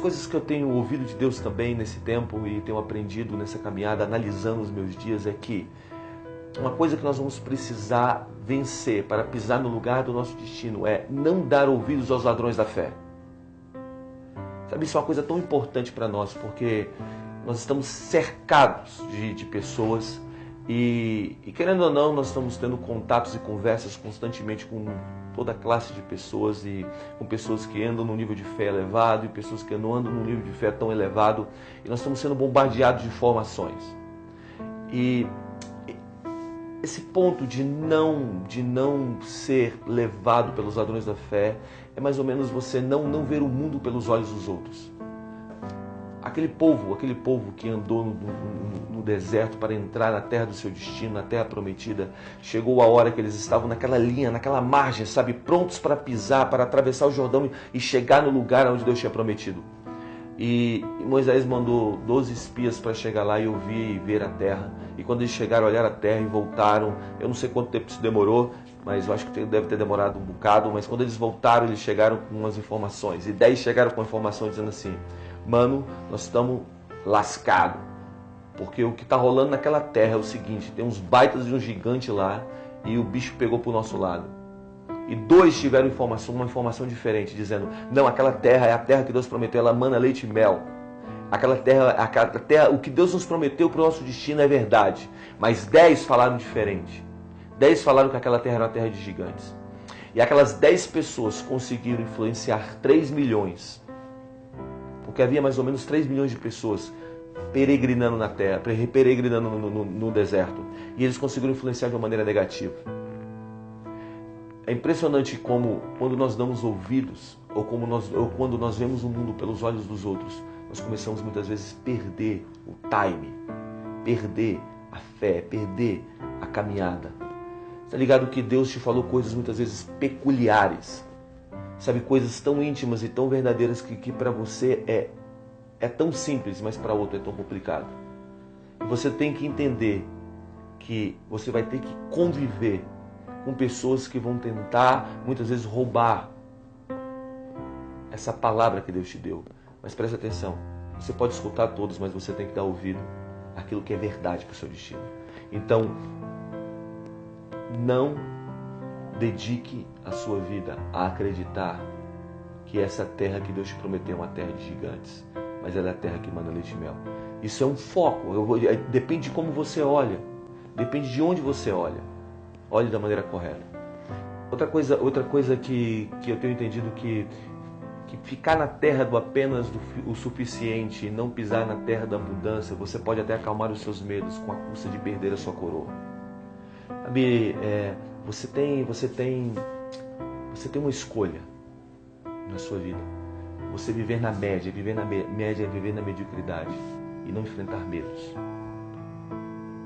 coisas que eu tenho ouvido de Deus também nesse tempo e tenho aprendido nessa caminhada, analisando os meus dias, é que uma coisa que nós vamos precisar vencer para pisar no lugar do nosso destino é não dar ouvidos aos ladrões da fé. Sabe, isso é uma coisa tão importante para nós, porque nós estamos cercados de pessoas e querendo ou não, nós estamos tendo contatos e conversas constantemente com toda classe de pessoas e com pessoas que andam num nível de fé elevado e pessoas que não andam num nível de fé tão elevado, e nós estamos sendo bombardeados de informações. E esse ponto de não ser levado pelos ladrões da fé é mais ou menos você não ver o mundo pelos olhos dos outros. Aquele povo que andou no deserto para entrar na terra do seu destino, na terra prometida, chegou a hora que eles estavam naquela linha, naquela margem, sabe, prontos para pisar, para atravessar o Jordão e chegar no lugar onde Deus tinha prometido. E Moisés mandou 12 espias para chegar lá e ouvir e ver a terra. E quando eles chegaram, olharam a terra e voltaram, eu não sei quanto tempo isso demorou, mas eu acho que deve ter demorado um bocado, mas quando eles voltaram, eles chegaram com umas informações. E 10 chegaram com informações dizendo assim: mano, nós estamos lascados, porque o que está rolando naquela terra é o seguinte, tem uns baitas de um gigante lá e o bicho pegou para o nosso lado. E 2 tiveram uma informação diferente, dizendo: não, aquela terra é a terra que Deus prometeu, ela mana leite e mel. Aquela terra, o que Deus nos prometeu para o nosso destino é verdade. Mas 10 falaram diferente. 10 falaram que aquela terra era uma terra de gigantes. E aquelas 10 pessoas conseguiram influenciar 3 milhões. Porque havia mais ou menos 3 milhões de pessoas peregrinando na terra, peregrinando no deserto. E eles conseguiram influenciar de uma maneira negativa. É impressionante como, quando nós damos ouvidos, ou quando nós vemos o mundo pelos olhos dos outros, nós começamos muitas vezes a perder o time, perder a fé, perder a caminhada. Está ligado que Deus te falou coisas muitas vezes peculiares, sabe, coisas tão íntimas e tão verdadeiras que para você é tão simples, mas para outro é tão complicado. E você tem que entender que você vai ter que conviver com pessoas que vão tentar, muitas vezes, roubar essa palavra que Deus te deu. Mas preste atenção, você pode escutar todos, mas você tem que dar ouvido àquilo que é verdade para o seu destino. Então, não dedique a sua vida a acreditar que essa terra que Deus te prometeu é uma terra de gigantes, mas ela é a terra que manda leite e mel. Isso é um foco, depende de como você olha, depende de onde você olha. Olhe da maneira correta. Outra coisa que eu tenho entendido que ficar na terra do apenas o suficiente e não pisar na terra da abundância, você pode até acalmar os seus medos com a custa de perder a sua coroa. Sabe, você tem uma escolha na sua vida. Você viver na média é viver na mediocridade e não enfrentar medos.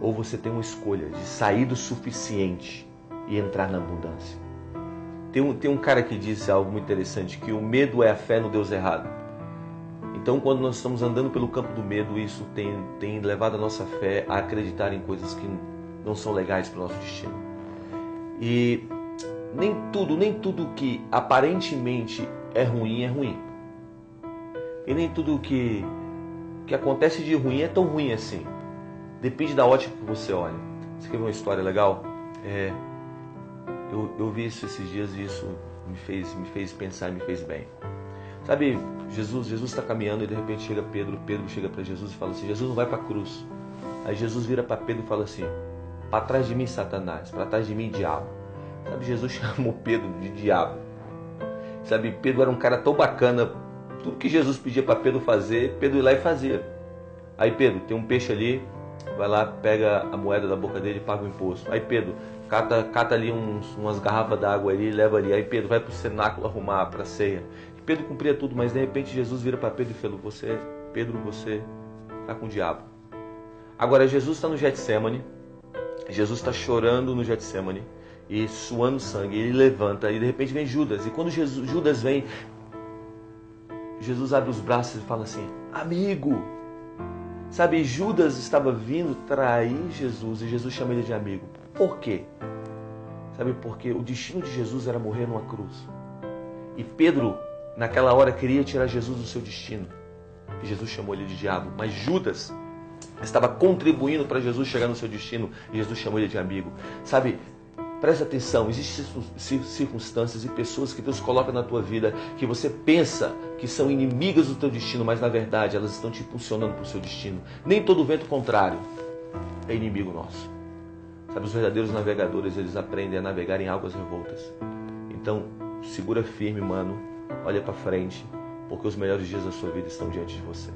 Ou você tem uma escolha de sair do suficiente e entrar na abundância. Tem um cara que disse algo muito interessante, que o medo é a fé no Deus errado. Então, quando nós estamos andando pelo campo do medo, isso tem levado a nossa fé a acreditar em coisas que não são legais para o nosso destino. E nem tudo que aparentemente é ruim. E nem tudo que acontece de ruim é tão ruim assim. Depende da ótica que você olha. Você quer ver uma história legal? Eu vi isso esses dias e isso me fez pensar, me fez bem. Sabe, Jesus está caminhando e de repente chega Pedro chega para Jesus e fala assim: Jesus, não vai para a cruz. Aí Jesus vira para Pedro e fala assim: para trás de mim, Satanás, para trás de mim, diabo. Sabe, Jesus chamou Pedro de diabo. Sabe, Pedro era um cara tão bacana, tudo que Jesus pedia para Pedro fazer, Pedro ia lá e fazia. Aí Pedro, tem um peixe ali, vai lá, pega a moeda da boca dele e paga o imposto. Aí Pedro, cata ali umas garrafas d'água ali e leva ali. Aí Pedro vai para o cenáculo arrumar para a ceia. E Pedro cumpria tudo, mas de repente Jesus vira para Pedro e fala: Pedro, você está com o diabo. Agora Jesus está no Getsemane, Jesus está chorando no Getsemane e suando sangue. Ele levanta e de repente vem Judas. E quando Judas vem, Jesus abre os braços e fala assim: amigo. Sabe, Judas estava vindo trair Jesus e Jesus chama ele de amigo. Por quê? Sabe, porque o destino de Jesus era morrer numa cruz. E Pedro, naquela hora, queria tirar Jesus do seu destino. E Jesus chamou ele de diabo. Mas Judas estava contribuindo para Jesus chegar no seu destino. E Jesus chamou ele de amigo. Sabe, presta atenção. Existem circunstâncias e pessoas que Deus coloca na tua vida que você pensa que são inimigas do teu destino, mas na verdade elas estão te impulsionando para o seu destino. Nem todo vento contrário é inimigo nosso. Sabe, os verdadeiros navegadores, eles aprendem a navegar em águas revoltas. Então, segura firme, mano. Olha para frente, porque os melhores dias da sua vida estão diante de você.